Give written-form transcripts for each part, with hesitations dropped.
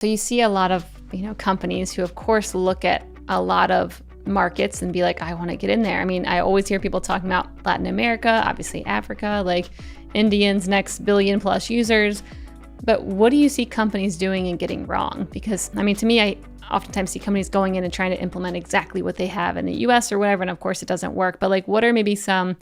So you see a lot of, companies who of course look at a lot of markets and be like, I want to get in there. I mean, I always hear people talking about Latin America, obviously Africa, like Indians, next billion plus users. But what do you see companies doing and getting wrong? Because, to me, I oftentimes see companies going in and trying to implement exactly what they have in the US or whatever. And of course, it doesn't work. But what are maybe some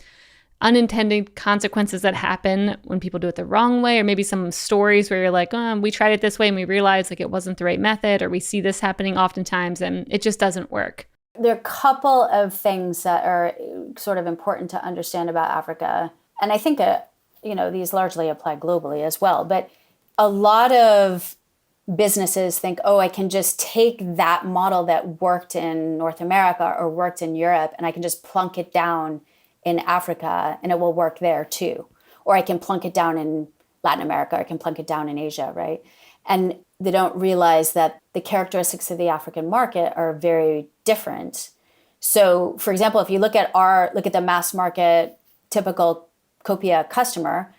unintended consequences that happen when people do it the wrong way? Or maybe some stories where you're like, we tried it this way and we realized it wasn't the right method, or we see this happening oftentimes and it just doesn't work. There are a couple of things that are sort of important to understand about Africa. And I think, these largely apply globally as well. But a lot of businesses think, I can just take that model that worked in North America or worked in Europe, and I can just plunk it down in Africa and it will work there too. Or I can plunk it down in Latin America, or I can plunk it down in Asia, right? And they don't realize that the characteristics of the African market are very different. So, for example, if you look at the mass market typical Copia customer,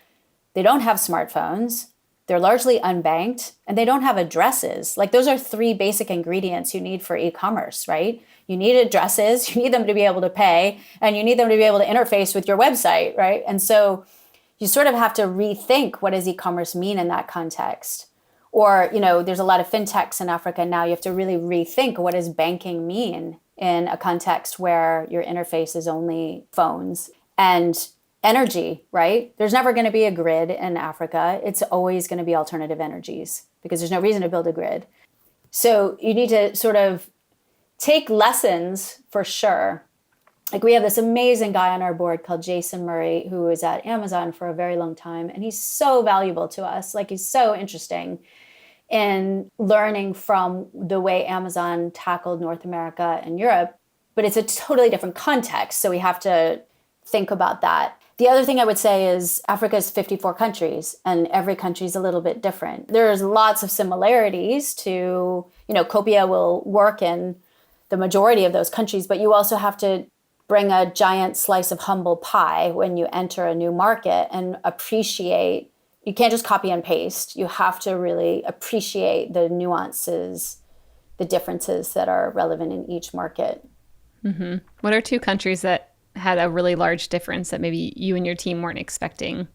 they don't have smartphones, they're largely unbanked, and they don't have addresses. Those are three basic ingredients you need for e-commerce, right? You need addresses, you need them to be able to pay, and you need them to be able to interface with your website, right? And so you sort of have to rethink, what does e-commerce mean in that context? Or, there's a lot of fintechs in Africa now. You have to really rethink, what does banking mean in a context where your interface is only phones? And energy, right? There's never going to be a grid in Africa. It's always going to be alternative energies because there's no reason to build a grid. So you need to sort of take lessons for sure. We have this amazing guy on our board called Jason Murray, who was at Amazon for a very long time. And he's so valuable to us. He's so interesting in learning from the way Amazon tackled North America and Europe. But it's a totally different context. So we have to think about that. The other thing I would say is Africa is 54 countries, and every country is a little bit different. There's lots of similarities to, Copia will work in the majority of those countries, but you also have to bring a giant slice of humble pie when you enter a new market and appreciate. You can't just copy and paste. You have to really appreciate the nuances, the differences that are relevant in each market. Mm-hmm. What are two countries that had a really large difference that maybe you and your team weren't expecting,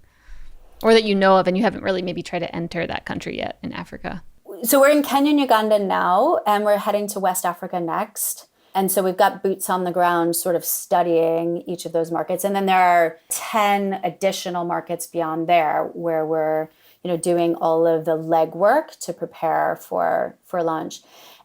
or that you know of and you haven't really maybe tried to enter that country yet in Africa? So we're in Kenya and Uganda now, and we're heading to West Africa next. And so we've got boots on the ground sort of studying each of those markets. And then there are 10 additional markets beyond there where we're, doing all of the legwork to prepare for launch.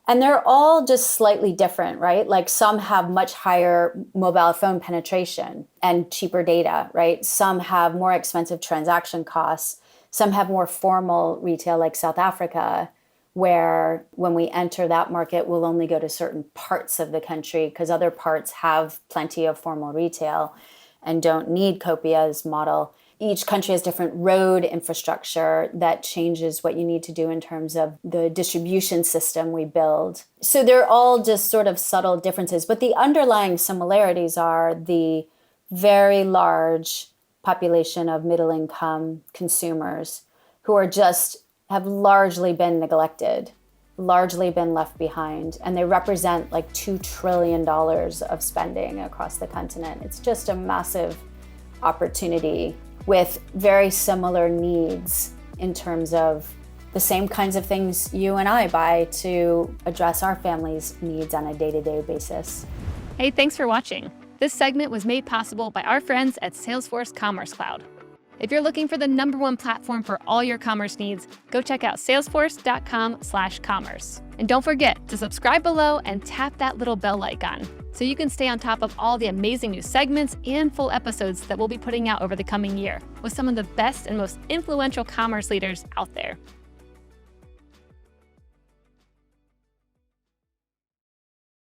And they're all just slightly different, right? Some have much higher mobile phone penetration and cheaper data, right? Some have more expensive transaction costs. Some have more formal retail, like South Africa, where when we enter that market, we'll only go to certain parts of the country because other parts have plenty of formal retail and don't need Copia's model. Each country has different road infrastructure that changes what you need to do in terms of the distribution system we build. So they're all just sort of subtle differences, but the underlying similarities are the very large population of middle-income consumers who have largely been neglected, largely been left behind, and they represent $2 trillion of spending across the continent. It's just a massive opportunity with very similar needs in terms of the same kinds of things you and I buy to address our family's needs on a day-to-day basis. Hey, thanks for watching. This segment was made possible by our friends at Salesforce Commerce Cloud. If you're looking for the #1 platform for all your commerce needs, go check out salesforce.com/commerce. And don't forget to subscribe below and tap that little bell icon so you can stay on top of all the amazing new segments and full episodes that we'll be putting out over the coming year with some of the best and most influential commerce leaders out there.